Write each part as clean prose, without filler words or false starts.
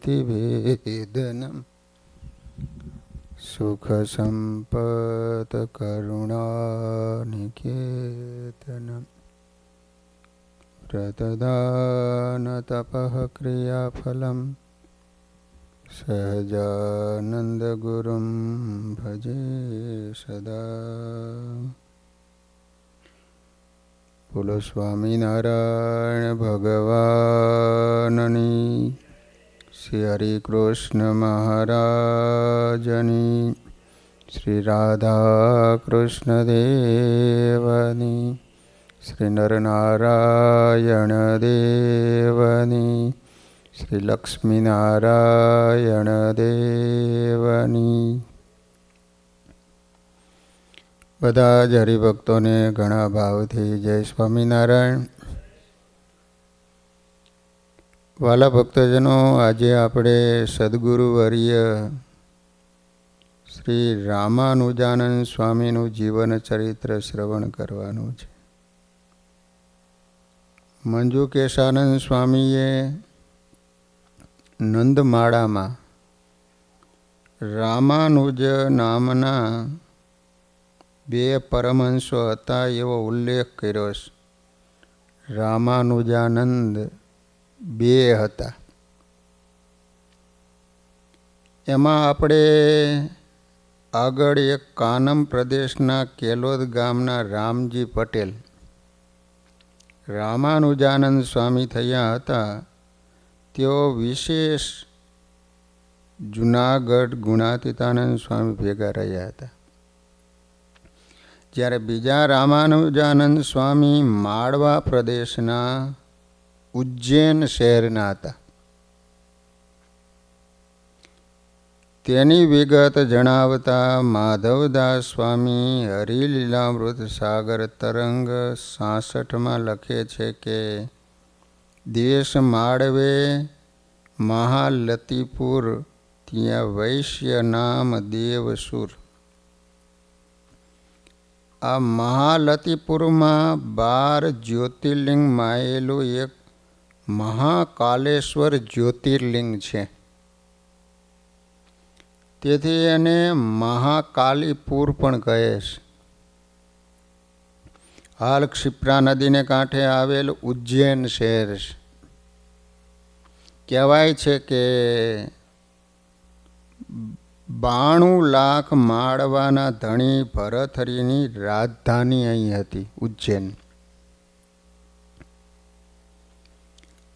प्रीतिवेदनं सुखसम्पत्करुणानिकेतनं व्रतदानतपः क्रियाफलं सहजानन्दगुरुं भजे सदा। बोलो स्वामीनारायण भगवाननी, श्री हरि कृष्ण महाराजनी, श्री राधा कृष्ण देवनी, श्री नरनारायण देवनी, श्री लक्ष्मीनारायण देवनी। બધા જ હરિભક્તોને ઘણા ભાવથી જય સ્વામિનારાયણ। વાલા ભક્તજનો, આજે આપણે સદગુરુવર્ય શ્રી રામાનુજાનંદ સ્વામીનું જીવન ચરિત્ર શ્રવણ કરવાનું છે। મંજુકેશાનંદ સ્વામીએ નંદમાળામાં રામાનુજ નામના બે પરમહંસો હતા એવો ઉલ્લેખ કર્યો છે। રામાનુજાનંદ બે હતા। એમાં આપણે આગળ એક કાનમ પ્રદેશના કેલોદ ગામના રામજી પટેલ રામાનુજાનંદ સ્વામી થયા હતા। તેઓ વિશેષ જુનાગઢ ગુણાતીતાનંદ સ્વામી ભેગા રહ્યા હતા। જ્યારે બીજા રામાનુજાનંદ સ્વામી માળવા પ્રદેશના ઉજ્જૈન શહેરના હતા। તેની વિગત જણાવતા માધવદાસ સ્વામી હરિલીલામૃત સાગર તરંગ 66માં લખે છે કે દેશ માળવે મહાલતીપુર, ત્યાં વૈશ્ય નામ દેવસુર। આ મહાલતીપુરમાં 12 જ્યોતિર્લિંગ માયેલું એક મહાકાલેશ્વર જ્યોતિર્લિંગ છે। તેથી એને મહાકાલીપુર પણ કહે છે। હાલ ક્ષિપ્રા નદીને કાંઠે આવેલ ઉજ્જૈન શહેર છે। કહેવાય છે કે 92 લાખ માળવાના ધણી ભરથરીની રાજધાની અહીં હતી, ઉજ્જૈન।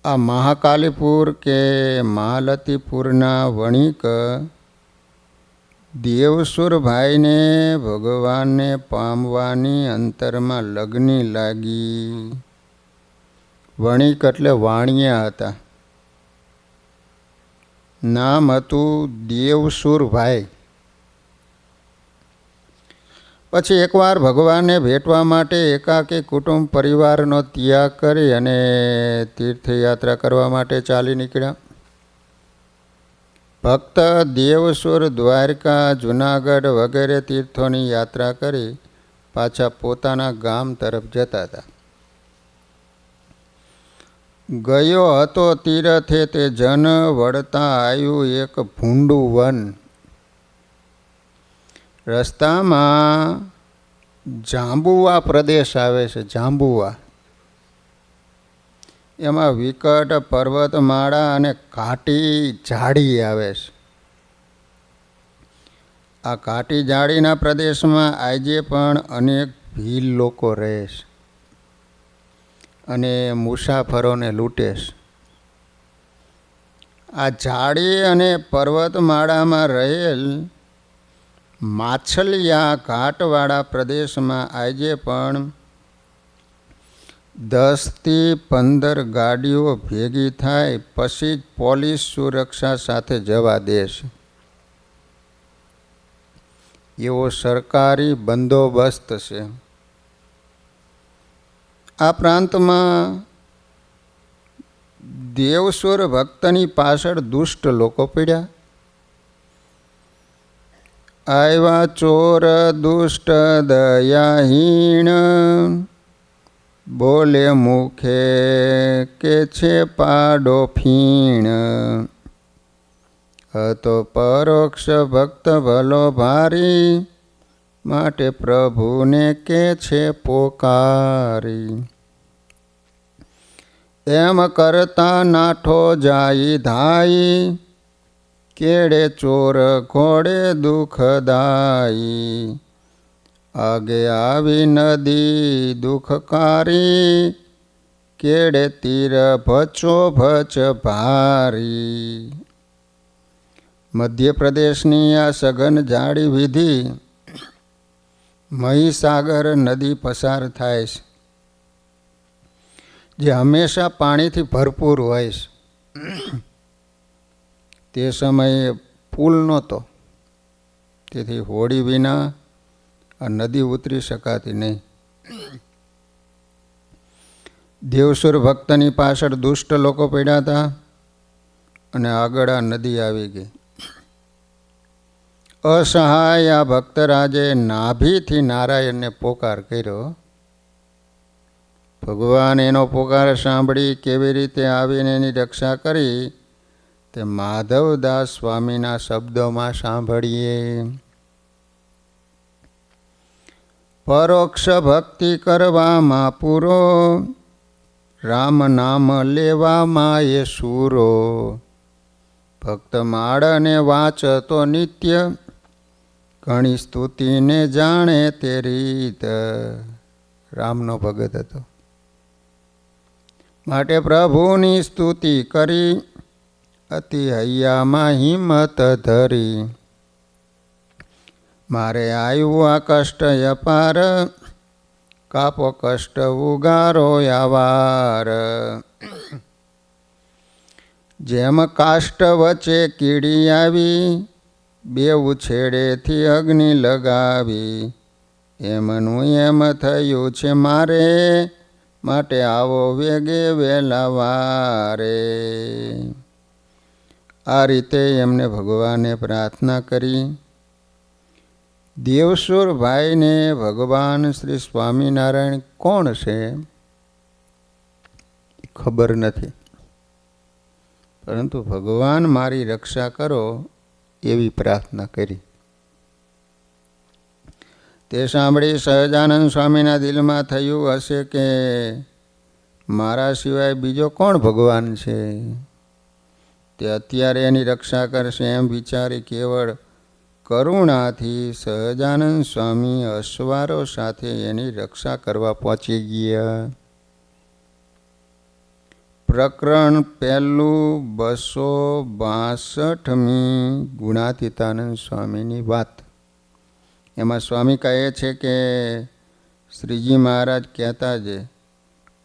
આ મહાકાલીપુર કે મહાલતીપુરના વણિક દેવસુરભાઈને ભગવાનને પામવાની અંતરમાં લગ્ની લાગી। વણિક એટલે વાણિયા હતા। નામ હતું દેવસુરભાઈ। પછી એકવાર ભગવાનને ભેટવા માટે એકાકી કુટુંબ પરિવારનો ત્યાગ કરી અને તીર્થયાત્રા કરવા માટે ચાલી નીકળ્યા। ભક્ત દેવસુર દ્વારકા, જુનાગઢ વગેરે તીર્થોની યાત્રા કરી પાછા પોતાના ગામ તરફ જતા હતા। ગયો હતો તીરથે તે જન, વળતા આવ્યું એક ભૂંડું વન। રસ્તામાં જાંબુવા પ્રદેશ આવે છે, જાંબુવા। એમાં વિકટ પર્વતમાળા અને ઘાટી ઝાડી આવે છે। આ ઘાટી ઝાડીના પ્રદેશમાં આજે પણ અનેક ભીલ લોકો રહે છે અને મુસાફરોને લૂંટે છે। આ ઝાડી અને પર્વતમાળામાં રહેલ માછલિયા ઘાટવાળા પ્રદેશમાં આજે પણ 10 થી 15 ગાડીઓ ભેગી થાય પછી જ પોલીસ સુરક્ષા સાથે જવા દે છે। એવો સરકારી બંદોબસ્ત છે। આ પ્રાંતમાં દેવસુર ભક્તની પાછળ દુષ્ટ લોકો પડ્યા। આવ્યા ચોર દુષ્ટ દયાહીણ, બોલે મુખે કે છે પાડો ફીણ। હતો પરોક્ષ ભક્ત ભલો ભારી, માટે પ્રભુને કે છે પોકારી. એમ કરતા નાઠો જાય ધાઈ, કેડે ચોર ઘોડે દુઃખદાયી. આગે આવી નદી દુઃખકારી, કેડે તીર ભચો ભચ ભારી. મધ્યપ્રદેશની આ સઘન જાડી વિધિ મહીસાગર નદી પસાર થાય છે, જે હંમેશા પાણીથી ભરપૂર હોય છે. તે સમયે પુલ નહોતો, તેથી હોડી વિના આ નદી ઉતરી શકાતી નહીં. દેવસુર ભક્તની પાછળ દુષ્ટ લોકો પડ્યા હતા અને આગળ આ નદી આવી ગઈ. અસહાય આ ભક્તરાજે નાભીથી નારાયણને પોકાર કર્યો. ભગવાન એનો પોકાર સાંભળી કેવી રીતે આવીને એની રક્ષા કરી તે માધવદાસ સ્વામીના શબ્દોમાં સાંભળીએ. પરોક્ષ ભક્તિ કરવામાં પૂરો, રામ નામ લેવામાં એ સૂરો. ભક્ત માળને વાંચતો નિત્ય, ઘણી સ્તુતિને જાણે તે રીત. રામનો ભગત હતો, માટે પ્રભુની સ્તુતિ કરી, અતિ હૈયામાં હિંમત ધરી. મારે આવ્યું આ કષ્ટ અપાર, કાપો કષ્ટ ઉગારો આવાર. જેમ કાષ્ટ વચ્ચે કીડી આવી, બેઉ છેડેથી અગ્નિ લગાવી. એમનું એમ થયું છે મારે, માટે આવો વેગે વેલા વારે. આ રીતે એમને ભગવાને પ્રાર્થના કરી. દેવસુર ભાઈને ભગવાન શ્રી સ્વામિનારાયણ કોણ છે ખબર નથી, પરંતુ ભગવાન મારી રક્ષા કરો એવી પ્રાર્થના કરી. તે સાંભળી સહજાનંદ સ્વામીના દિલમાં થયું હશે કે મારા સિવાય બીજો કોણ ભગવાન છે, તે અત્યારે એની રક્ષા કરશે એમ વિચારી કેવળ કરુણાથી સહજાનંદ સ્વામી અશ્વારો સાથે એની રક્ષા કરવા પહોંચી ગયા. પ્રકરણ 262મી ગુણાતીતાનંદ સ્વામીની વાત. એમાં સ્વામી કહે છે કે શ્રીજી મહારાજ કહેતા છે,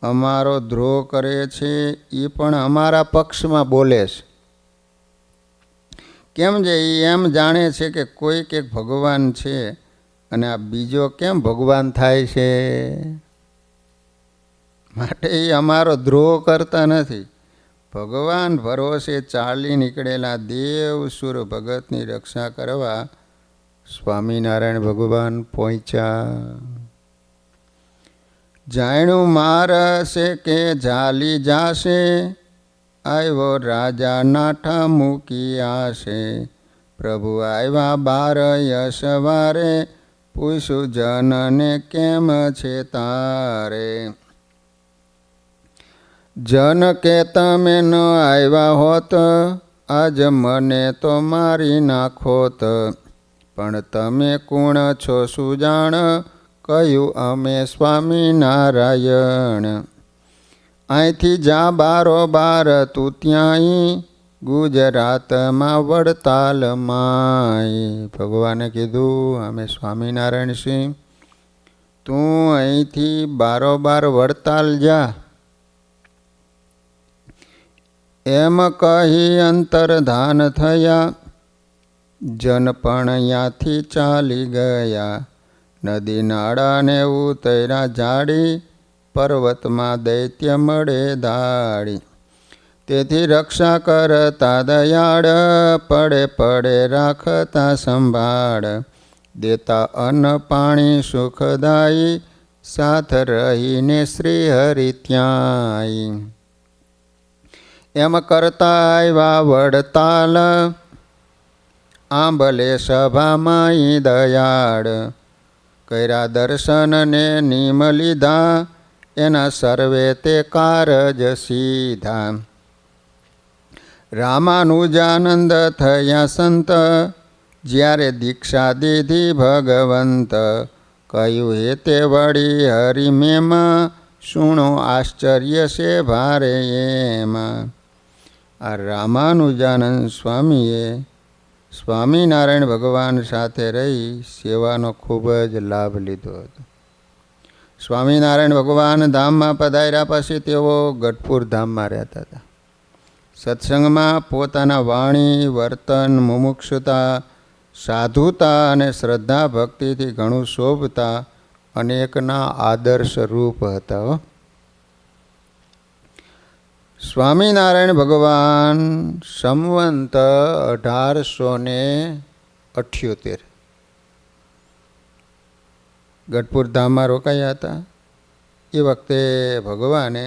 અમારો દ્રોહ કરે છે એ પણ અમારા પક્ષમાં બોલે છે. કેમ છે એ એમ જાણે છે કે કોઈક એક ભગવાન છે અને આ બીજો કેમ ભગવાન થાય છે, માટે એ અમારો દ્રોહ કરતા નથી. ભગવાન ભરોસે ચાલી નીકળેલા દેવસુર ભગતની રક્ષા કરવા સ્વામિનારાયણ ભગવાન પહોંચ્યા. જાણ્યું મારશે કે ઝાલી જાશે, આવ્યો રાજા નાઠા મૂકી આશે. પ્રભુ આવ્યા બાર યશવારે, પૂછું જનને કેમ છે તારે. જન કે તમે ન આવ્યા હોત, આજ મને તો મારી નાખોત. પણ તમે કોણ છો સુજાણ, કહ્યું અમે સ્વામિનારાયણ. અહીંથી જા બારોબાર તું ત્યાંય, ગુજરાતમાં વડતાલ માય. ભગવાને કીધું અમે સ્વામિનારાયણ છીએ, તું અહીંથી બારોબાર વડતાલ જા. એમ કહી અંતર્ધાન થયા, જન પણ ત્યાંથી ચાલી ગયા. નદી નાળાને ઉતર્યા જાડી, પર્વતમાં દૈત્ય મળે દાડી. તેથી રક્ષા કરતા દયાળ, પડે પડે રાખતા સંભાળ. દેતા અન્ન પાણી સુખદાયી, સાથ રહીને શ્રી હરિ ત્યાંય. એમ કરતા આવ્યા વડતાલ, આંબલે સભામાં દયાળ, કર્યા દર્શન ને નિમ લીધા, એના સર્વે તે કારજ સીધા. રામાનુજાનંદ થયા સંત, જ્યારે દીક્ષા દીધી ભગવંત, કહ્યું હે તે વળી હરિમેમાં, સુણો આશ્ચર્ય છે ભારે એમાં. આ રામાનુજાનંદ સ્વામીએ સ્વામિનારાયણ ભગવાન સાથે રહી સેવાનો ખૂબ જ લાભ લીધો હતો. સ્વામિનારાયણ ભગવાન ધામમાં પધાર્યા પછી તેઓ ગઢપુર ધામમાં રહેતા હતા. સત્સંગમાં પોતાના વાણી, વર્તન, મુમુક્ષુતા, સાધુતા અને શ્રદ્ધા ભક્તિથી ઘણું શોભતા અનેકના આદર્શ રૂપ હતા. સ્વામિનારાયણ ભગવાન સંવંત 1878 ગઢપુર ધામમાં રોકાયા હતા. એ વખતે ભગવાને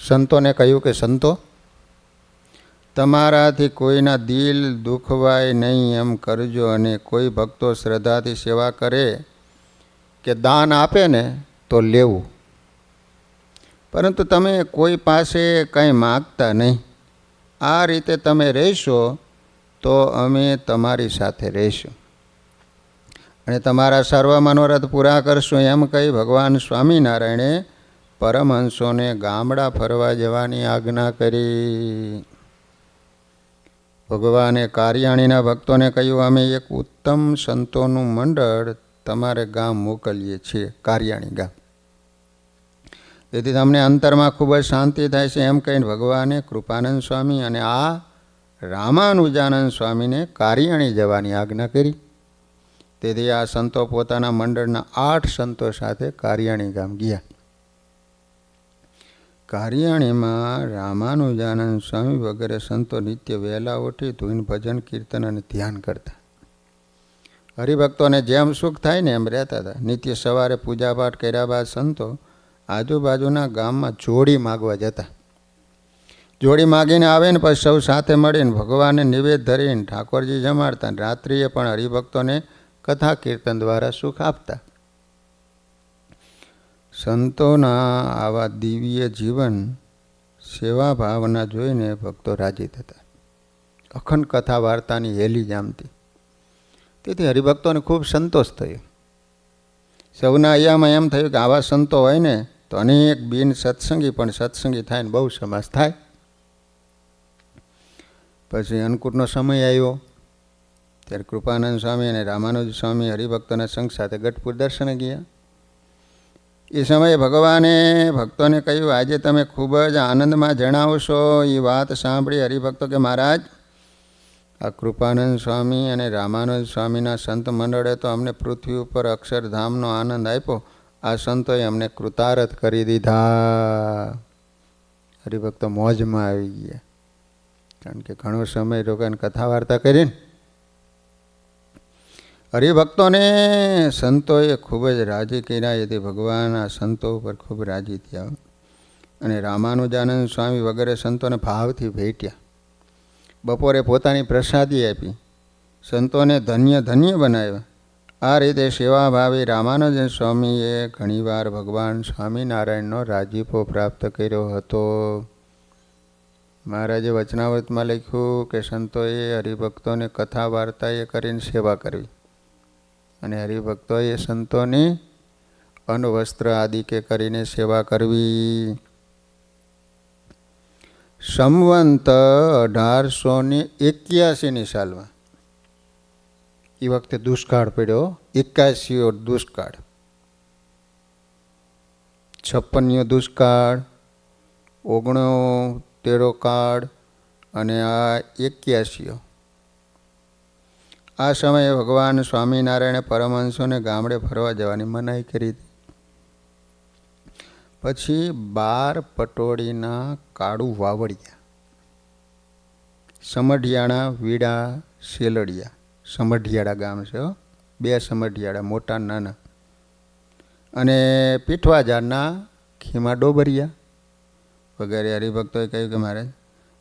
સંતોને કહ્યું કે સંતો, તમારાથી કોઈના દિલ દુખવાય નહીં એમ કરજો, અને કોઈ ભક્તો શ્રદ્ધાથી સેવા કરે કે દાન આપે ને તો લેવું, પરંતુ તમે કોઈ પાસે કંઈ માગતા નહીં. આ રીતે તમે રહેશો તો અમે તમારી સાથે રહીશું અને તમારા સર્વ મનોરથ પૂરા કરશું. એમ કહી ભગવાન સ્વામિનારાયણે પરમહંસોને ગામડા ફરવા જવાની આજ્ઞા કરી. ભગવાને કારિયાણીના ભક્તોને કહ્યું, અમે એક ઉત્તમ સંતોનું મંડળ તમારે ગામ મોકલીએ છીએ, કારિયાણી ગામ, તેથી તમને અંતરમાં ખૂબ જ શાંતિ થાય છે. એમ કહીને ભગવાને કૃપાનંદ સ્વામી અને આ રામાનુજાનંદ સ્વામીને કારિયાણી જવાની આજ્ઞા કરી. તેથી આ સંતો પોતાના મંડળના 8 સંતો સાથે કારિયાણી ગામ ગયા. કારિયાણીમાં રામાનુજાનંદ સ્વામી વગેરે સંતો નિત્ય વહેલા ઉઠી ધૂન, ભજન, કીર્તન અને ધ્યાન કરતા. હરિભક્તોને જેમ સુખ થાય ને એમ રહેતા હતા. નિત્ય સવારે પૂજાપાઠ કર્યા બાદ સંતો આજુબાજુના ગામમાં જોડી માગવા જતા. જોડી માગીને આવે ને પછી સૌ સાથે મળીને ભગવાનને નિવેદ ધરીને ઠાકોરજી જમાડતા. રાત્રિએ પણ હરિભક્તોને કથા કીર્તન દ્વારા સુખ આપતા. સંતોના આવા દિવ્ય જીવન, સેવા ભાવના જોઈને ભક્તો રાજી થતા. અખંડ કથા વાર્તાની હેલી જામતી. તેથી હરિભક્તોને ખૂબ સંતોષ થયો. સૌના અહીંયામાં એમ થયું કે આવા સંતો હોય ને તો અનેક બિન સત્સંગી પણ સત્સંગી થાય ને બહુ સમાસ થાય. પછી અન્નકૂટનો સમય આવ્યો ત્યારે કૃપાનંદ સ્વામી અને રામાનુજ સ્વામી હરિભક્તોના સંઘ સાથે ગઢપુર દર્શને ગયા. એ સમયે ભગવાને ભક્તોને કહ્યું, આજે તમે ખૂબ જ આનંદમાં જણાવશો. એ વાત સાંભળી હરિભક્તો કે મહારાજ, આ કૃપાનંદ સ્વામી અને રામાનુજ સ્વામીના સંત મંડળે તો અમને પૃથ્વી ઉપર અક્ષરધામનો આનંદ આપ્યો. આ સંતોએ અમને કૃતાર્થ કરી દીધા. હરિભક્તો મોજમાં આવી ગયા, કારણ કે ઘણો સમય રોકાઈને કથા વાર્તા કરીને. હરિભક્તોને સંતોએ ખૂબ જ રાજી કર્યા. એથી ભગવાન આ સંતો ઉપર ખૂબ રાજી થયા અને રામાનુજાનંદ સ્વામી વગેરે સંતોને ભાવથી ભેટ્યા. બપોરે પોતાની પ્રસાદી આપી, સંતોને ધન્ય ધન્ય બનાવ્યા. આ રીતે સેવાભાવી રામાનુજન સ્વામીએ ઘણીવાર ભગવાન સ્વામિનારાયણનો રાજીપો પ્રાપ્ત કર્યો હતો. મહારાજે વચનાવૃતમાં લખ્યું કે સંતોએ હરિભક્તોને કથા વાર્તાએ કરીને સેવા કરવી અને હરિભક્તોએ સંતોની અન્ન વસ્ત્ર આદિકે કરીને સેવા કરવી. સંવંત 1881 સાલમાં એ વખતે દુષ્કાળ પડ્યો. 81 દુષ્કાળ, 56 દુષ્કાળ, 69 કાળ અને આ 81. આ સમયે ભગવાન સ્વામિનારાયણે પરમહંસોને ગામડે ફરવા જવાની મનાઈ કરી હતી. પછી 12 પટોળીના કાળુ વાવડિયા, સમઢિયાળા, વીડા, શેલડિયા, સમઢિયાળા ગામ છે, 2 સમઢિયાળા, મોટા નાના, અને પીઠવાજારના ખીમા ડોબરિયા વગેરે હરિભક્તોએ કહ્યું કે મહારાજ,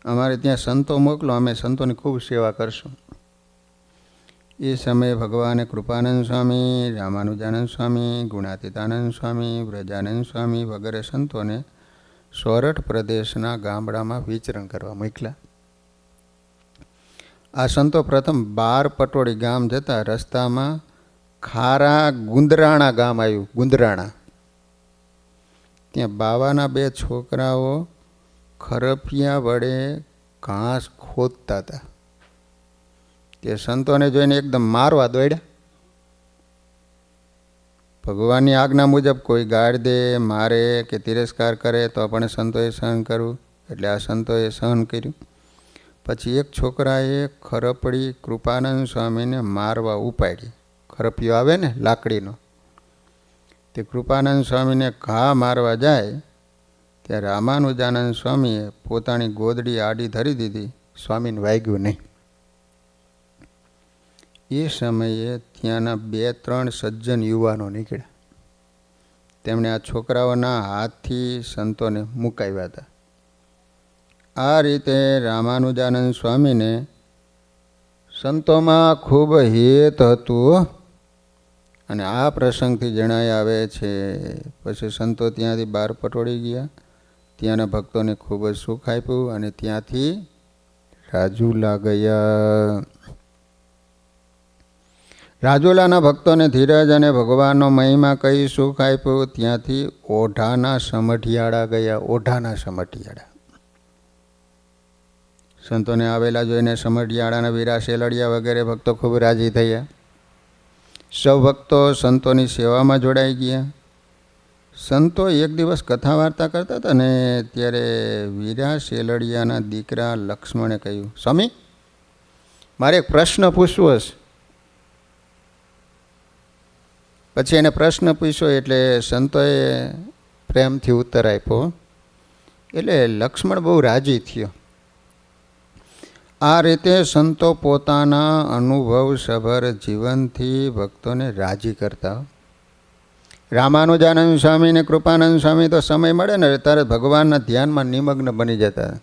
અમારે ત્યાં સંતો મોકલો, અમે સંતોની ખૂબ સેવા કરશું. એ સમયે ભગવાને કૃપાનંદ સ્વામી, રામાનુજાનંદ સ્વામી, ગુણાતીતાનંદ સ્વામી, વ્રજાનંદ સ્વામી વગેરે સંતોને સોરઠ પ્રદેશના ગામડામાં વિચરણ કરવા મોકલ્યા. આ સંતો પ્રથમ 12 પટોળી ગામ જતા રસ્તામાં ખારા ગુંદરાણા ગામ આવ્યું. ગુંદરાણા ત્યાં બાવાના 2 છોકરાઓ ખરપિયા વડે ઘાસ ખોદતા હતા. તે સંતોને જોઈને એકદમ મારવા દોડ્યા. ભગવાનની આજ્ઞા મુજબ કોઈ ગાળ દે, મારે કે તિરસ્કાર કરે તો પણ સંતોએ સહન કરવું. એટલે આ સંતોએ સહન કર્યું. પછી એક છોકરાએ ખરપડી કૃપાનંદ સ્વામીને મારવા ઉપાડી. ખરપિયો આવે ને લાકડીનો, તે કૃપાનંદ સ્વામીને ઘા મારવા જાય ત્યારે રામાનુજાનંદ સ્વામીએ પોતાની ગોદડી આડી ધરી દીધી. સ્વામીને વાગ્યું નહીં. એ સમયે ત્યાંના 2-3 સજ્જન યુવાનો નીકળ્યા. તેમણે આ છોકરાઓના હાથથી સંતોને મુકાવ્યા હતા. આ રીતે રામાનુજાનંદ સ્વામીને સંતોમાં ખૂબ હિત હતું. અને આ પ્રસંગથી જણાઈ આવે છે. પછી સંતો ત્યાંથી 12 પટોળી ગયા. ત્યાંના ભક્તોને ખૂબ જ સુખ આપ્યું અને ત્યાંથી રાજુલા ગયા. રાજુલાના ભક્તોને ધીરજ અને ભગવાનનો મહિમા કઈ સુખ આપ્યું. ત્યાંથી ઓઢાના સમઢિયાળા ગયા. ઓઢાના સમઢિયાળા સંતોને આવેલા જોઈને સમઢિયાળાના વીરા શેલડિયા વગેરે ભક્તો ખૂબ રાજી થયા. સૌ ભક્તો સંતોની સેવામાં જોડાઈ ગયા. સંતો એક દિવસ કથા વાર્તા કરતા હતા ને ત્યારે વીરા શેલડિયાના દીકરા લક્ષ્મણે કહ્યું, સ્વામી મારે એક પ્રશ્ન પૂછવો છે. પછી એને પ્રશ્ન પૂછ્યો એટલે સંતોએ પ્રેમથી ઉત્તર આપ્યો. એટલે લક્ષ્મણ બહુ રાજી થયો. આ રીતે સંતો પોતાના અનુભવસભર જીવનથી ભક્તોને રાજી કરતા. રામાનુજાનંદ સ્વામી ને કૃપાનંદ સ્વામી તો સમય મળે ને ત્યારે ભગવાનના ધ્યાનમાં નિમગ્ન બની જતા.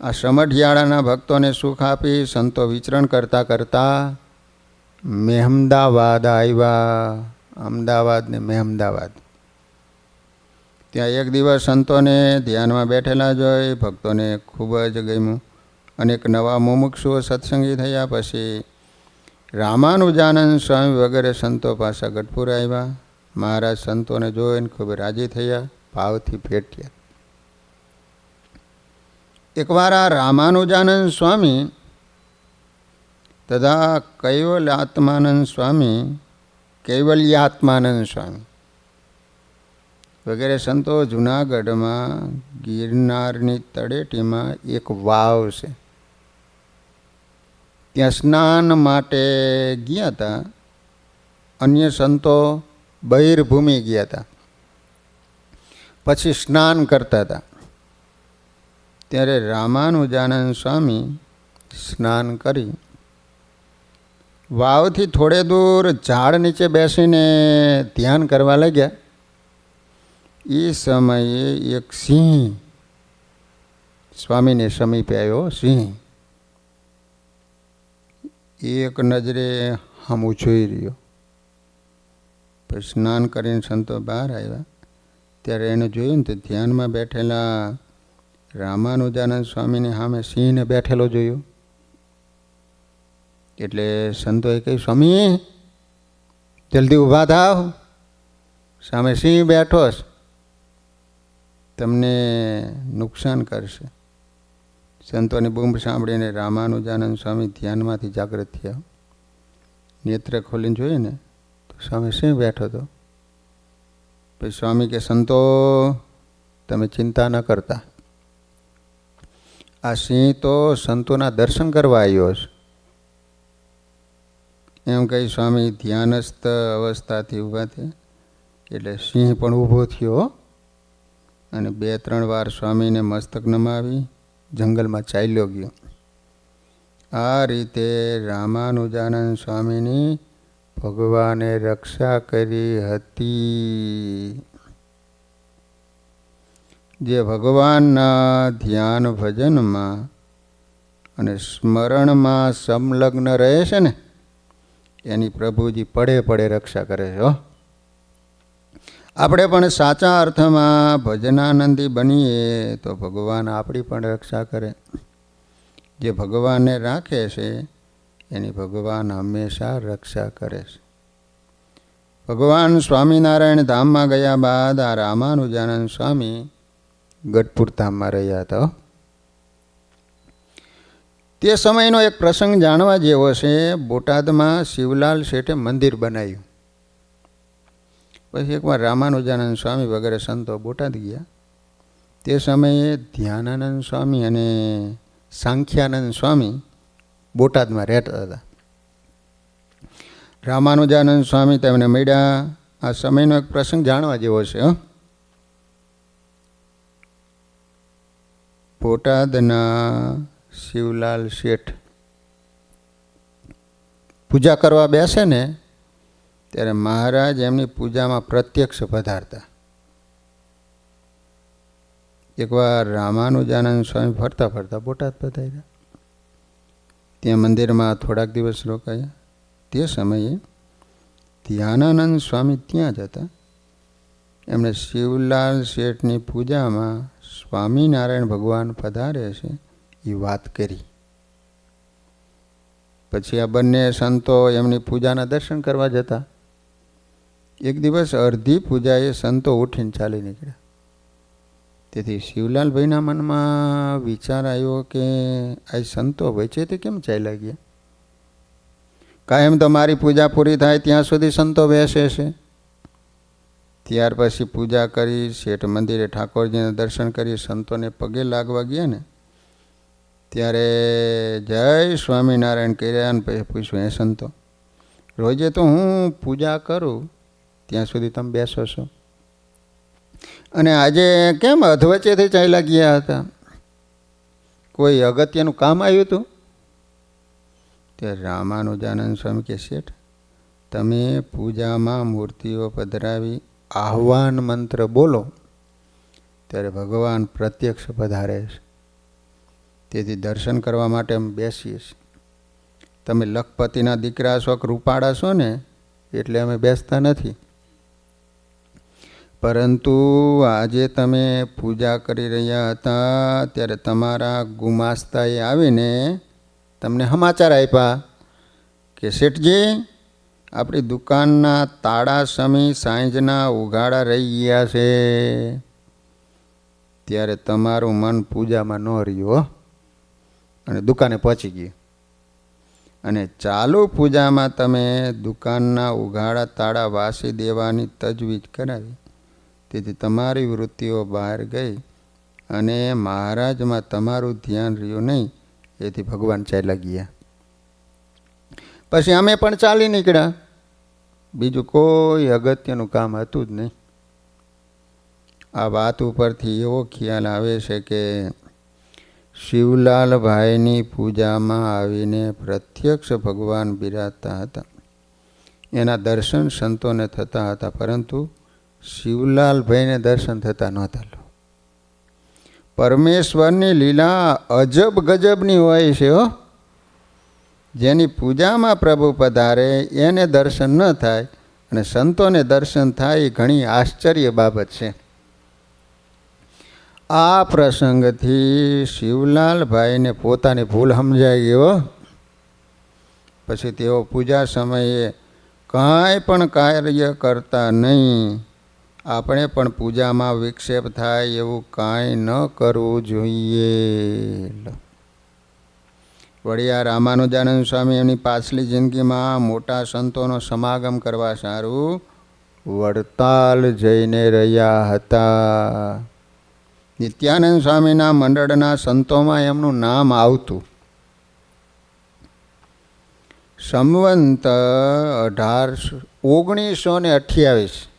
આ સમઢિયાળાના ભક્તોને સુખ આપી સંતો વિચરણ કરતાં કરતાં મહેમદાવાદ આવ્યા. અમદાવાદ ને મહેમદાવાદ. ત્યાં એક દિવસ સંતોને ધ્યાનમાં બેઠેલા જોઈ ભક્તોને ખૂબ જ ગમ્યું. અનેક નવા મુમુક્ષુઓ સત્સંગી થયા. પછી રામાનુજાનંદ સ્વામી વગેરે સંતો પાછા ગઢપુર આવ્યા. મહારાજ સંતોને જોઈને ખૂબ રાજી થયા, ભાવથી ભેટ્યા. એકવાર આ રામાનુજાનંદ સ્વામી તથા કૈવલ્યાત્માનંદ સ્વામી વગેરે સંતો જૂનાગઢમાં ગિરનારની તળેટીમાં એક વાવ છે ત્યાં સ્નાન માટે ગયા હતા. અન્ય સંતો બહિર્ભૂમિ ગયા હતા. પછી સ્નાન કરતા હતા ત્યારે રામાનુજાનંદ સ્વામી સ્નાન કરી વાવથી થોડે દૂર ઝાડ નીચે બેસીને ધ્યાન કરવા લાગ્યા. એ સમયે એક સિંહ સ્વામીને સમીપે આવ્યો. સિંહ એક નજરે હમું જોઈ રહ્યો. પછી સ્નાન કરીને સંતો બહાર આવ્યા ત્યારે એને જોયું ને તો ધ્યાનમાં બેઠેલા રામાનુજાનંદ સ્વામીની સામે સિંહને બેઠેલો જોયો. એટલે સંતોએ કહ્યું, સ્વામી જલ્દી ઊભા થાવ, સામે સિંહ બેઠો છે, તમને નુકસાન કરશે. સંતોની બૂમ સાંભળીને રામાનુજાનંદ સ્વામી ધ્યાનમાંથી જાગૃત થયા. નેત્ર ખોલીને જોઈએ ને તો સામે સિંહ બેઠો હતો. પછી સ્વામી કે, સંતો તમે ચિંતા ન કરતા, આ સિંહ તો સંતોના દર્શન કરવા આવ્યો છે. એમ કહી સ્વામી ધ્યાનસ્થ અવસ્થાથી ઊભા થયા. એટલે સિંહ પણ ઊભો થયો અને 2-3 વાર સ્વામીને મસ્તક નમાવી જંગલમાં ચાલ્યો ગયો. આ રીતે રામાનુજાનંદ સ્વામીની ભગવાને રક્ષા કરી હતી. જે ભગવાનના ધ્યાન ભજનમાં અને સ્મરણમાં સંલગ્ન રહે છે ને એની પ્રભુજી પડે પડે રક્ષા કરે છે હો. આપણે પણ સાચા અર્થમાં ભજનાનંદી બનીએ તો ભગવાન આપણી પણ રક્ષા કરે. જે ભગવાનને રાખે છે એની ભગવાન હંમેશા રક્ષા કરે છે. ભગવાન સ્વામિનારાયણ ધામમાં ગયા બાદ આ રામાનુજાનંદ સ્વામી ગઢપુર ધામમાં રહ્યા હતા. તે સમયનો એક પ્રસંગ જાણવા જેવો છે. બોટાદમાં શિવલાલ શેઠે મંદિર બનાવ્યું. પછી એકવાર રામાનુજાનંદ સ્વામી વગેરે સંતો બોટાદ ગયા. તે સમયે ધ્યાનાનંદ સ્વામી અને સાંખ્યાનંદ સ્વામી બોટાદમાં રહેતા હતા. રામાનુજાનંદ સ્વામી તેમને મળ્યા. આ સમયનો એક પ્રસંગ જાણવા જેવો છે. બોટાદના શિવલાલ શેઠ પૂજા કરવા બેસે ને ત્યારે મહારાજ એમની પૂજામાં પ્રત્યક્ષ પધારતા. એકવાર રામાનુજાનંદ સ્વામી ફરતા ફરતા બોટાદ પધાર્યા. ત્યાં મંદિરમાં થોડાક દિવસ રોકાયા. તે સમયે ધ્યાનાનંદ સ્વામી ત્યાં જ હતા. એમણે શિવલાલ શેઠની પૂજામાં સ્વામિનારાયણ ભગવાન પધારે છે એ વાત કરી. પછી આ બંને સંતો એમની પૂજાના દર્શન કરવા જતા. એક દિવસ અડધી પૂજાએ સંતો ઉઠીને ચાલી નીકળ્યા. તેથી શિવલાલભાઈના મનમાં વિચાર આવ્યો કે આ સંતો વચ્ચે તે કેમ ચાલ્યા ગયા? કાયમ તો મારી પૂજા પૂરી થાય ત્યાં સુધી સંતો બેસે છે. ત્યાર પછી પૂજા કરી શેઠ મંદિરે ઠાકોરજીને દર્શન કરી સંતોને પગે લાગવા ગયા ને ત્યારે જય સ્વામિનારાયણ કર્યા. અને પછી પૂછ્યું, હે સંતો, રોજે તો હું પૂજા કરું ત્યાં સુધી તમે બેસો છો અને આજે કેમ અધવચ્ચેથી ચાલ્યા ગયા હતા? કોઈ અગત્યનું કામ આવ્યું હતું? ત્યારે રામાનુજાનંદ સ્વામી કે, શેઠ, તમે પૂજામાં મૂર્તિઓ પધરાવી આહ્વાન મંત્ર બોલો ત્યારે ભગવાન પ્રત્યક્ષ પધારે છે. તેથી દર્શન કરવા માટે અમે બેસીએ છીએ. તમે લખપતિના દીકરા છો, રૂપાળા છો ને એટલે અમે બેસતા નથી. પરંતુ આજે તમે પૂજા કરી રહ્યા હતા ત્યારે તમારા ગુમાસ્તાએ આવીને તમને સમાચાર આપ્યા કે શેઠજી, આપણી દુકાનના તાળા સમી સાંજના ઉઘાડા રહી ગયા છે. ત્યારે તમારું મન પૂજામાં ન રહ્યું અને દુકાને પહોંચી ગયું. અને ચાલુ પૂજામાં તમે દુકાનના ઉઘાડા તાળા વાસી દેવાની તજવીજ કરાવી. તેથી તમારી વૃત્તિઓ બહાર ગઈ અને મહારાજમાં તમારું ધ્યાન રહ્યું નહીં. એથી ભગવાન ચાલ્યા ગયા. પછી અમે પણ ચાલી નીકળ્યા. બીજું કોઈ અગત્યનું કામ હતું જ નહીં. આ વાત ઉપરથી એવો ખ્યાલ આવે છે કે શિવલાલભાઈની પૂજામાં આવીને પ્રત્યક્ષ ભગવાન બિરાજતા હતા. એના દર્શન સંતોને થતા હતા, પરંતુ શિવલાલભાઈને દર્શન થતા નહોતા. પરમેશ્વરની લીલા અજબ ગજબની હોય છે હો. જેની પૂજામાં પ્રભુ પધારે એને દર્શન ન થાય અને સંતોને દર્શન થાય એ ઘણી આશ્ચર્ય બાબત છે. આ પ્રસંગથી શિવલાલભાઈને પોતાની ભૂલ સમજાઈ ગઈ. પછી તેઓ પૂજા સમયે કાંઈ પણ કાર્ય કરતા નહીં. આપણે પણ પૂજામાં વિક્ષેપ થાય એવું કાંઈ ન કરવું જોઈએ. વળી આ રામાનુજાનંદ સ્વામી એમની પાછલી જિંદગીમાં મોટા સંતોનો સમાગમ કરવા સારું વડતાલ જઈને રહ્યા હતા. નિત્યાનંદ સ્વામીના મંડળના સંતોમાં એમનું નામ આવતું. સંવંત 1928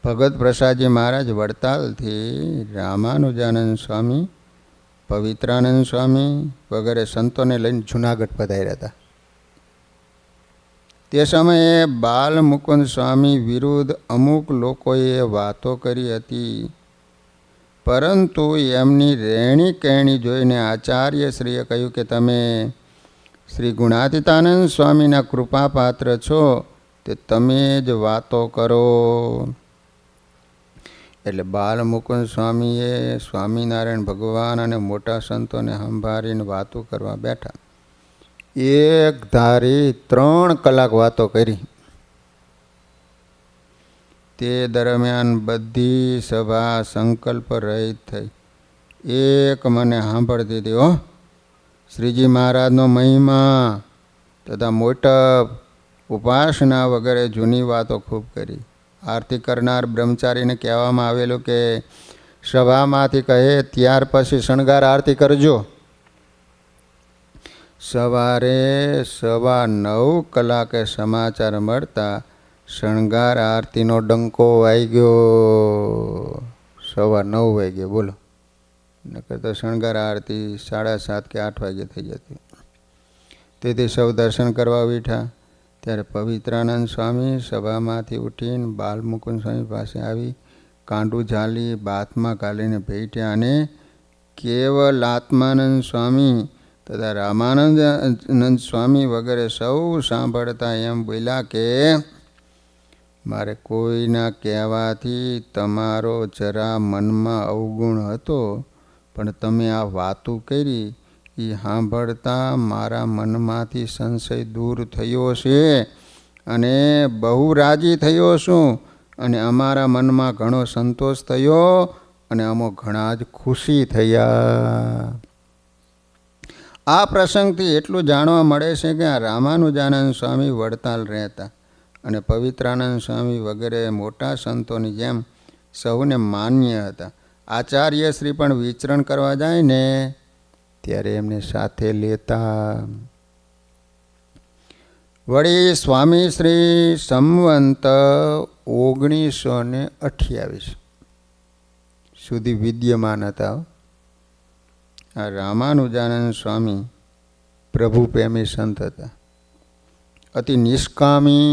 ભગત પ્રસાદજી મહારાજ વડતાલથી રામાનુજાનંદ સ્વામી, પવિત્રાનંદ સ્વામી વગેરે સંતોને લઈને જુનાગઢ પધાર્યા હતા. તે સમયે બાલમુકુંદ સ્વામી વિરુદ્ધ અમુક લોકોએ વાતો કરી હતી પરંતુ એમની રહેણી કહેણી જોઈને આચાર્યશ્રીએ કહ્યું કે તમે શ્રી ગુણાતીતાનંદ સ્વામીના કૃપાપાત્ર છો, તે તમે જ વાતો કરો. એટલે બાલમુકુંદ સ્વામીએ સ્વામિનારાયણ ભગવાન અને મોટા સંતોને સંભાળીને વાતો કરવા બેઠા. એક ધારી 3 કલાક વાતો કરી. તે દરમિયાન બધી સભા સંકલ્પ રહિત થઈ. એક મને સાંભળતી હતી. શ્રીજી મહારાજનો મહિમા તથા મોટપ, ઉપાસના વગેરે જૂની વાતો ખૂબ કરી. આરતી કરનાર બ્રહ્મચારીને કહેવામાં આવેલું કે સભામાંથી કહે ત્યાર પછી શણગાર આરતી કરજો. સવારે 9:15 કલાકે સમાચાર મળતા શણગાર આરતીનો ડંકો વાગ્યો. 9:15 વાગે, બોલો. નકર તો શણગાર આરતી 7:30 કે 8 વાગે થઈ જતી. તેથી સૌ દર્શન કરવા બેઠા. ત્યારે પવિત્રાનંદ સ્વામી સભામાંથી ઉઠીને બાલમુકુંદ સ્વામી પાસે આવી કાંડું ઝાલી બાથમાં ગાલીને ભેટ્યા અને કેવલ આત્માનંદ સ્વામી તથા રામાનંદ સ્વામી વગેરે સૌ સાંભળતા એમ બોલ્યા કે મારે કોઈના કહેવાથી તમારો જરા મનમાં અવગુણ હતો, પણ તમે આ વાતો કરી એ સાંભળતા મારા મનમાંથી સંશય દૂર થયો છે અને બહુ રાજી થયો છું અને અમારા મનમાં ઘણો સંતોષ થયો અને અમો ઘણા જ ખુશી થયા. આ પ્રસંગથી એટલું જાણવા મળે છે કે આ રામાનુજાનંદ સ્વામી વડતાલ રહેતા અને પવિત્રાનંદ સ્વામી વગેરે મોટા સંતોની જેમ સૌને માન્ય હતા. આચાર્યશ્રી પણ વિચરણ કરવા જાય ને ત્યારે એમને સાથે લેતા. વળી સ્વામી શ્રી સંવંત 1928 સુધી વિદ્યમાન હતા. આ રામાનુજાનંદ સ્વામી પ્રભુ પ્રેમી સંત હતા. અતિ નિષ્કામી,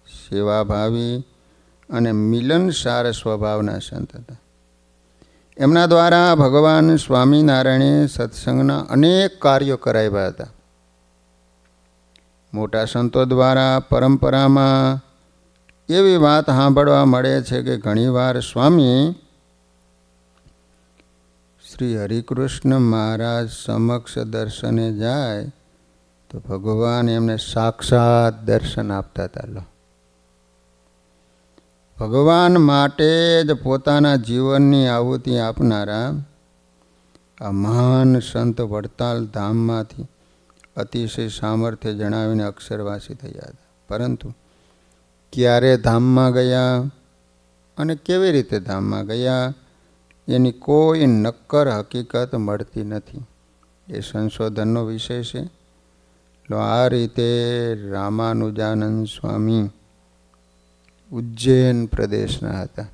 સેવાભાવી અને મિલનસાર સ્વભાવના સંત હતા. એમના દ્વારા ભગવાન સ્વામિનારાયણે સત્સંગના અનેક કાર્યો કરાવ્યા હતા. મોટા સંતો દ્વારા પરંપરામાં એવી વાત સાંભળવા મળે છે કે ઘણીવાર સ્વામી શ્રી હરિકૃષ્ણ મહારાજ સમક્ષ દર્શને જાય તો ભગવાન એમને સાક્ષાત દર્શન આપતા હતા. ભગવાન માટે જ પોતાના જીવનની આહુતિ આપનારા આ મહાન સંત વડતાલ ધામમાંથી અતિશય સામર્થ્ય જણાવીને અક્ષરવાસી થયા હતા. પરંતુ ક્યારે ધામમાં ગયા અને કેવી રીતે ધામમાં ગયા એની કોઈ નક્કર હકીકત મળતી નથી. એ સંશોધનનો વિષય છે. આ રીતે રામાનુજાનંદ સ્વામી ઉજ્જૈન પ્રદેશના હતા.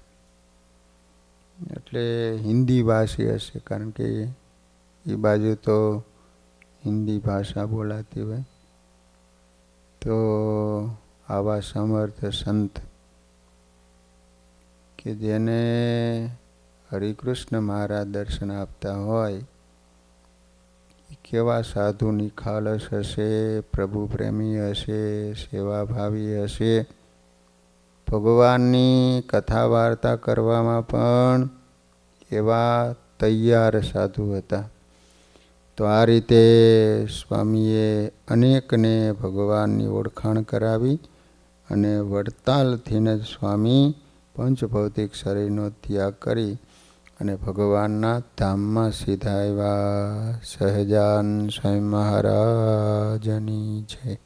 એટલે હિન્દી ભાષી હશે, કારણ કે એ બાજુ તો હિન્દી ભાષા બોલાતી હોય. તો આવા સમર્થ સંત કે જેને હરિકૃષ્ણ મહારાજ દર્શન આપતા હોય એ કેવા સાધુ નિખાલસ હશે, પ્રભુ પ્રેમી હશે, સેવાભાવી હશે. ભગવાનની કથા વાર્તા કરવામાં પણ એવા તૈયાર સાધુ હતા. તો આ રીતે સ્વામીએ અનેકને ભગવાનની ઓળખાણ કરાવી અને વડતાલથી જ સ્વામી પંચભૌતિક શરીરનો ત્યાગ કરી અને ભગવાનના ધામમાં સીધા આવ્યા. સહજાન સ્વામી મહારાજની જય.